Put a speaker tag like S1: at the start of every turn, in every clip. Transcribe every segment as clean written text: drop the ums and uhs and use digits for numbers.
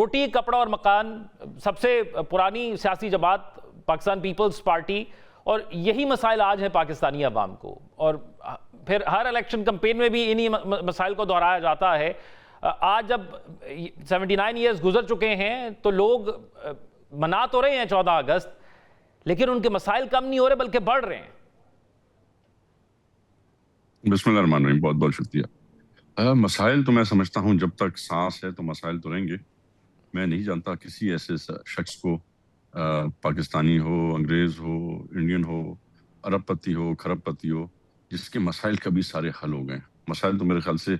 S1: روٹی کپڑا اور مکان سب سے پرانی سیاسی جماعت پاکستان پیپلز پارٹی، اور یہی مسائل آج ہیں پاکستانی عوام کو، اور پھر ہر الیکشن کمپین میں بھی انہی مسائل کو دہرایا جاتا ہے۔ آج جب 79 ایئرز گزر چکے ہیں تو لوگ منا تو رہے ہیں 14 اگست، لیکن ان کے مسائل کم نہیں ہو رہے بلکہ بڑھ رہے ہیں۔
S2: بسم اللہ الرحمن الرحیم، بہت بہت شکریہ۔ مسائل تو میں سمجھتا ہوں جب تک سانس ہے تو مسائل تو رہیں گے۔ میں نہیں جانتا کسی ایسے شخص کو، پاکستانی ہو، انگریز ہو، انڈین ہو، ارب پتی ہو، کھرب پتی ہو، جس کے مسائل کبھی سارے حل ہو گئے۔ مسائل تو میرے خیال سے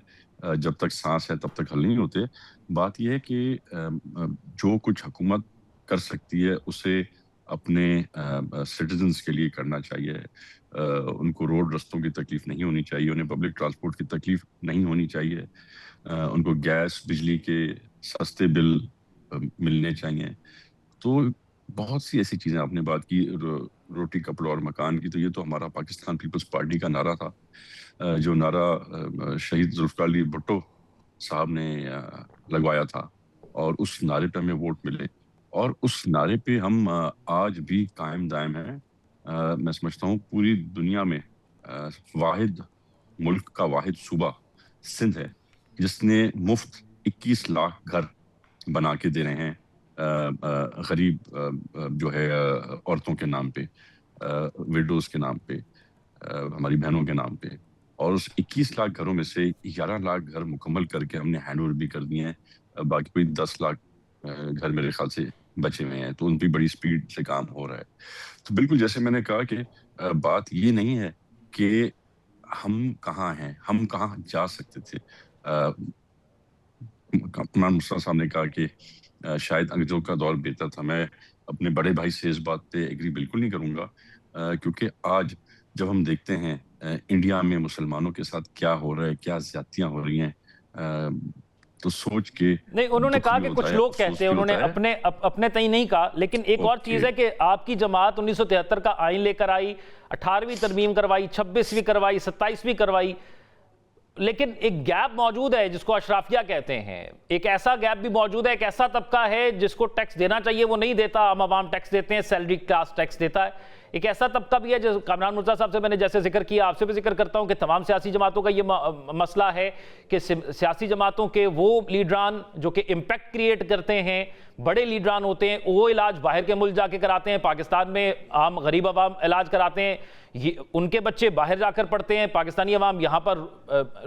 S2: جب تک سانس ہے تب تک حل نہیں ہوتے۔ بات یہ ہے کہ جو کچھ حکومت کر سکتی ہے اسے اپنے سٹیزنز کے لیے کرنا چاہیے۔ ان کو روڈ رستوں کی تکلیف نہیں ہونی چاہیے، انہیں پبلک ٹرانسپورٹ کی تکلیف نہیں ہونی چاہیے، ان کو گیس بجلی کے سستے بل ملنے چاہیے۔ تو بہت سی ایسی چیزیں، آپ نے بات کی روٹی کپڑا اور مکان کی، تو یہ تو ہمارا پاکستان پیپلز پارٹی کا نعرہ تھا، جو نعرہ شہید ذوالفقار علی بھٹو صاحب نے لگوایا تھا، اور اس نعرے پہ ہمیں ووٹ ملے، اور اس نعرے پہ ہم آج بھی قائم دائم ہیں۔ میں سمجھتا ہوں پوری دنیا میں واحد ملک کا واحد صوبہ سندھ ہے جس نے مفت 21 لاکھ گھر بنا کے دے رہے ہیں غریب جو ہے عورتوں کے نام پہ، ویڈوز کے نام پہ، ہماری بہنوں کے نام پہ۔ اور اس 21 لاکھ گھروں میں سے 11 لاکھ گھر مکمل کر کے ہم نے ہینڈ اوور بھی کر دیے ہیں، باقی کوئی 10 لاکھ گھر میرے خیال سے بچے ہوئے ہیں، تو ان پہ بڑی سپیڈ سے کام ہو رہا ہے۔ تو بالکل جیسے میں نے کہا کہ بات یہ نہیں ہے کہ ہم کہاں ہیں، ہم کہاں جا سکتے تھے۔ عمران مصطفیٰ صاحب نے کہا کہ شاید انگریزوں کا دور بہتر تھا۔ میں اپنے بڑے بھائی سے اس بات پہ ایگری بالکل نہیں کروں گا، کیونکہ آج جب ہم دیکھتے ہیں انڈیا میں مسلمانوں کے ساتھ کیا ہو رہا ہے، کیا زیادتیاں ہو رہی ہیں، تو سوچ کے
S1: نہیں، انہوں نے کہا کہ کچھ لوگ کہتے ہیں، انہوں نے اپنے تئیں نہیں کہا، لیکن ایک اور چیز ہے کہ آپ کی جماعت 1973 کا آئین لے کر آئی، 18ویں ترمیم کروائی، 26ویں کروائی، 27ویں کروائی، لیکن ایک گیپ موجود ہے جس کو اشرافیہ کہتے ہیں۔ ایک ایسا گیپ بھی موجود ہے، ایک ایسا طبقہ ہے جس کو ٹیکس دینا چاہیے وہ نہیں دیتا، عام عوام ٹیکس دیتے ہیں، سیلری کلاس ٹیکس دیتا ہے۔ ایک ایسا طبقہ بھی ہے جو کامران مرزا صاحب سے میں نے جیسے ذکر کیا، آپ سے بھی ذکر کرتا ہوں کہ تمام سیاسی جماعتوں کا یہ مسئلہ ہے کہ سیاسی جماعتوں کے وہ لیڈران جو کہ امپیکٹ کریٹ کرتے ہیں، بڑے لیڈران ہوتے ہیں، وہ علاج باہر کے ملک جا کے کراتے ہیں، پاکستان میں عام غریب عوام علاج کراتے ہیں، ان کے بچے باہر جا کر پڑھتے ہیں، پاکستانی عوام یہاں پر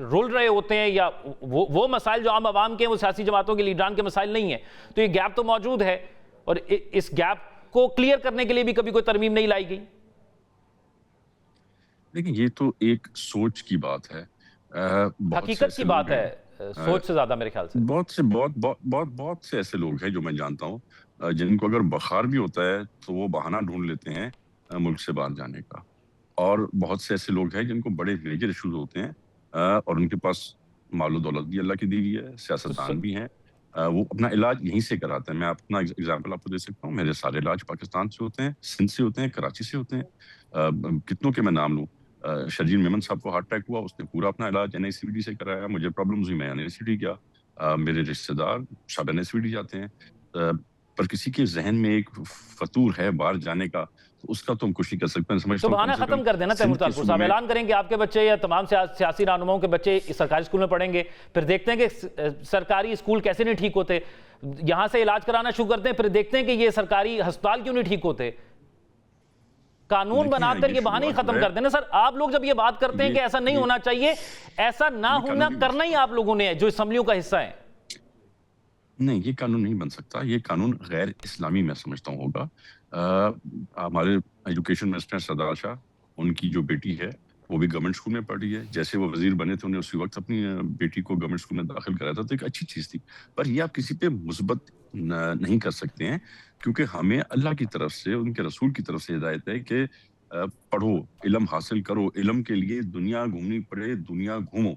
S1: رول رہے ہوتے ہیں، یا وہ مسائل جو عام عوام کے ہیں وہ سیاسی جماعتوں کے لیڈران کے مسائل نہیں ہیں۔ تو یہ گیپ تو موجود ہے، اور اس گیپ کو کلیئر کرنے کے لیے بھی کبھی کوئی ترمیم نہیں لائی گئی۔
S2: لیکن یہ تو ایک سوچ کی بات ہے،
S1: حقیقت کی بات ہے، سوچ سے زیادہ میرے خیال سے۔
S2: بہت سے ایسے لوگ ہیں جو میں جانتا ہوں جن کو اگر بخار بھی ہوتا ہے تو وہ بہانہ ڈھونڈ لیتے ہیں ملک سے باہر جانے کا، اور بہت سے ایسے لوگ ہیں جن کو بڑے میجر ایشوز ہوتے ہیں اور ان کے پاس مال و دولت بھی اللہ کی دی ہوئی ہے، سیاستدان بھی ہیں، وہ اپنا علاج یہیں سے کراتے ہیں۔ میں اپنا اگزامپل آپ کو دے سکتا ہوں، میرے سارے علاج پاکستان سے ہوتے ہیں، سندھ سے ہوتے ہیں، کراچی سے ہوتے ہیں۔ کتنوں کے میں نام لوں، شرجیل میمن صاحب کو ہارٹ اٹیک ہوا، اس نے پورا اپنا علاج NICVD سے کرایا، مجھے پرابلمز ہوئی، میں NICVD گیا، میرے رشتہ دار سب NICVD جاتے ہیں۔ پر کسی کے ذہن میں ایک فطور ہے باہر جانے کا، تو اس کا تو ہم کچھ نہیں کر سکتے ہیں۔
S1: تو بہانہ ختم کر دینا تیمور طاہر پور صاحب، اعلان کریں کہ آپ کے بچے یا تمام سیاسی رہنماؤں کے بچے سرکاری اسکول میں پڑھیں گے، پھر دیکھتے ہیں کہ سرکاری اسکول کیسے نہیں ٹھیک ہوتے، یہاں سے علاج کرانا شروع کرتے ہیں، پھر دیکھتے ہیں کہ یہ سرکاری ہسپتال کیوں نہیں ٹھیک ہوتے۔ قانون بنا کر یہ بہانے ہی ختم کر دینا۔ سر آپ لوگ جب یہ بات کرتے ہیں کہ ایسا نہیں ہونا چاہیے، ایسا نہ ہونا کرنا ہی آپ لوگوں نے ہے جو اسمبلیوں کا حصہ ہیں۔
S2: نہیں، یہ قانون نہیں بن سکتا، یہ قانون غیر اسلامی میں سمجھتا ہوں ہوگا۔ ہمارے ایجوکیشن منسٹر سردار شاہ، ان کی جو بیٹی ہے وہ بھی گورنمنٹ اسکول میں پڑھ رہی ہے، جیسے وہ وزیر بنے تھے انہیں اسی وقت اپنی بیٹی کو گورنمنٹ اسکول میں داخل کرایا تھا، تو ایک اچھی چیز تھی۔ پر یہ آپ کسی پہ مثبت نہیں کر سکتے ہیں، کیونکہ ہمیں اللہ کی طرف سے، ان کے رسول کی طرف سے ہدایت ہے کہ پڑھو، علم حاصل کرو، علم کے لیے دنیا گھومنی پڑے دنیا گھومو۔